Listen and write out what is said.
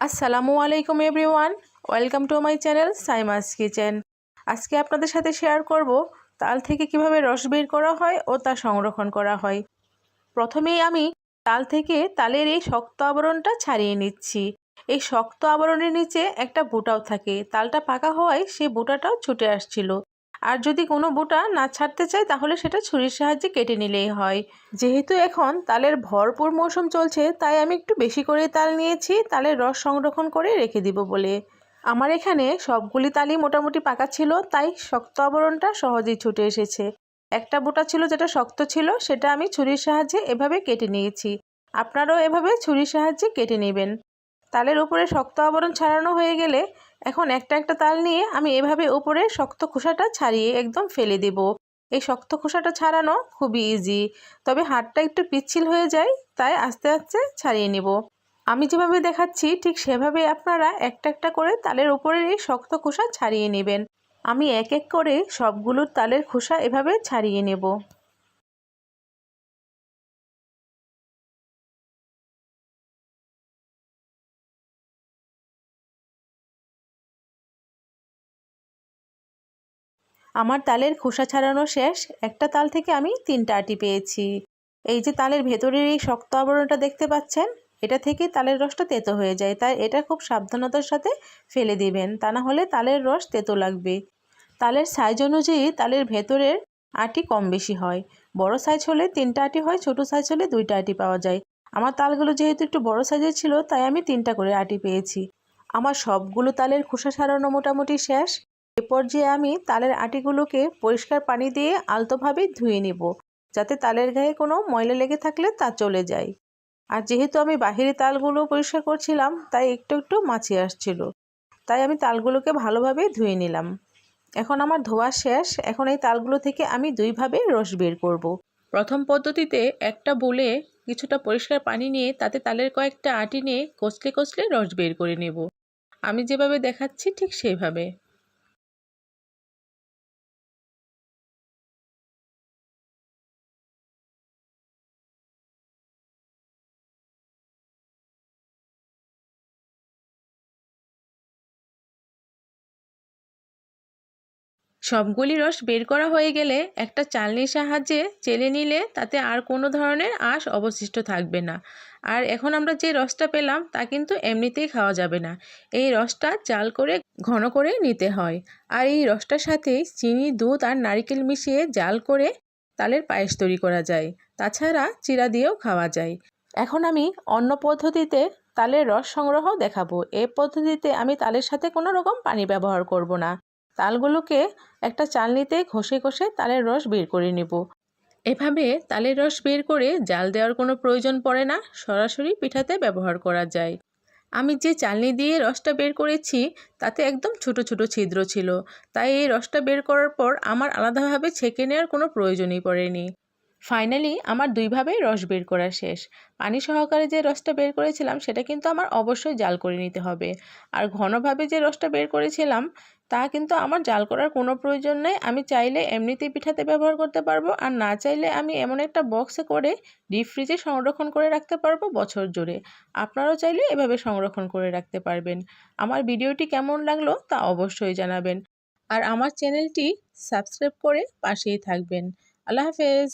আসসালামু আলাইকুম everyone, welcome to my channel Saima's kitchen. আজকে আপনাদের সাথে শেয়ার করব তাল থেকে কিভাবে রস বের করা হয় ও তা সংরক্ষণ করা হয়। প্রথমেই আমি তাল থেকে তালের এই শক্ত আবরণটা ছাড়িয়ে নিচ্ছি। এই শক্ত আবরণের নিচে একটা বোঁটাও থাকে, তালটা পাকা হওয়ায় সেই বোঁটাটাও ছুটে আসছিল। আর যদি কোনো বোঁটা না ছাড়তে চায় তাহলে সেটা ছুরির সাহায্যে কেটে নিলেই হয়। যেহেতু এখন তালের ভরপুর মৌসুম চলছে, তাই আমি একটু বেশি করে তাল নিয়েছি তালের রস সংরক্ষণ করে রেখে দিব বলে। আমার এখানে সবগুলি তালই মোটামুটি পাকা ছিল, তাই শক্ত আবরণটা সহজেই ছুটে এসেছে। একটা বোঁটা ছিল যেটা শক্ত ছিল, সেটা আমি ছুরির সাহায্যে এভাবে কেটে নিয়েছি। আপনারাও এভাবে ছুরির সাহায্যে কেটে নেবেন। তালের উপরে শক্ত আবরণ ছাড়ানো হয়ে গেলে এখন একটা একটা তাল নিয়ে আমি এভাবে উপরে শক্ত খোসাটা ছাড়িয়ে একদম ফেলে দেব। এই শক্ত খোসাটা ছাড়ানো খুবই ইজি, তবে হাতটা একটু পিচ্ছিল হয়ে যায়, তাই আস্তে আস্তে ছাড়িয়ে নেব। আমি যেভাবে দেখাচ্ছি ঠিক সেভাবে আপনারা একটা একটা করে তালের উপরের এই শক্ত খোসা ছাড়িয়ে নেবেন। আমি এক এক করে সবগুলো তালের খোসা এভাবে ছাড়িয়ে নেব। আমার তালের খোসা ছাড়ানো শেষ। একটা তাল থেকে আমি 3টা আটি পেয়েছি। এই যে তালের ভেতরের এই শক্ত আবরণটা দেখতে পাচ্ছেন, এটা থেকে তালের রসটা তেতো হয়ে যায়, তাই এটা খুব সাবধানতার সাথে ফেলে দিবেন, তা না হলে তালের রস তেতো লাগবে। তালের সাইজ অনুযায়ী তালের ভেতরের আটি কম বেশি হয়। বড় সাইজ হলে 3টা আটি হয়, ছোট সাইজ হলে 2টা আটি পাওয়া যায়। আমার তালগুলো যেহেতু একটু বড় সাইজের ছিল, তাই আমি 3টা করে আটি পেয়েছি। আমার সবগুলো তালের খোসা ছাড়ানো মোটামুটি শেষ। এ পর্যায়ে আমি তালের আটিগুলোকে পরিষ্কার পানি দিয়ে আলতোভাবে ধুয়ে নেব, যাতে তালের গায়ে কোনো ময়লা লেগে থাকলে তা চলে যায়। আর যেহেতু আমি বাহিরে তালগুলো পরিষ্কার করছিলাম, তাই একটু একটু মাছি আসছিল, তাই আমি তালগুলোকে ভালোভাবে ধুয়ে নিলাম। এখন আমার ধোয়া শেষ। এখন এই তালগুলো থেকে আমি দুইভাবে রস বের করব। প্রথম পদ্ধতিতে একটা বোলে কিছুটা পরিষ্কার পানি নিয়ে তাতে তালের কয়েকটা আটি নিয়ে কচলে কচলে রস বের করে নেব। আমি যেভাবে দেখাচ্ছি ঠিক সেইভাবে। সবগুলি রস বের করা হয়ে গেলে একটা চালনির সাহায্যে চেলে নিলে তাতে আর কোনো ধরনের আঁশ অবশিষ্ট থাকবে না। আর এখন আমরা যে রসটা পেলাম তা কিন্তু এমনিতেই খাওয়া যাবে না। এই রসটা জাল করে ঘন করে নিতে হয়। আর এই রসটার সাথে চিনি, দুধ আর নারকেল মিশিয়ে জাল করে তালের পায়েস তৈরি করা যায়। তাছাড়া চিড়া দিয়েও খাওয়া যায়। এখন আমি অন্য পদ্ধতিতে তালের রস সংগ্রহ দেখাবো। এই পদ্ধতিতে আমি তালের সাথে কোনো রকম পানি ব্যবহার করব না। তালগুলোকে একটা চালনিতে ঘষে ঘষে তালের রস বের করে নেব। এভাবে তালের রস বের করে জাল দেওয়ার কোনো প্রয়োজন পড়ে না, সরাসরি পিঠাতে ব্যবহার করা যায়। আমি যে চালনি দিয়ে রসটা বের করেছি তাতে একদম ছোট ছোট ছিদ্র ছিল, তাই এই রসটা বের করার পর আমার আলাদাভাবে ছেঁকে নেওয়ার কোনো প্রয়োজনই পড়েনি। ফাইনালি আমার দুইভাবে রস বের করা শেষ। পানি সহকারে যে রসটা বের করেছিলাম সেটা কিন্তু আমার অবশ্যই জাল করে নিতে হবে। আর ঘনভাবে যে রসটা বের করেছিলাম তা কিন্তু আমার জাল করার কোনো প্রয়োজন নেই। আমি চাইলে এমনিতেই পিঠাতে ব্যবহার করতে পারবো, আর না চাইলে আমি এমন একটা বক্সে করে ডিপ ফ্রিজে সংরক্ষণ করে রাখতে পারবো বছর জুড়ে। আপনারাও চাইলে এভাবে সংরক্ষণ করে রাখতে পারবেন। আমার ভিডিওটি কেমন লাগলো তা অবশ্যই জানাবেন। আর আমার চ্যানেলটি সাবস্ক্রাইব করে পাশেই থাকবেন। আল্লাহ হাফেজ।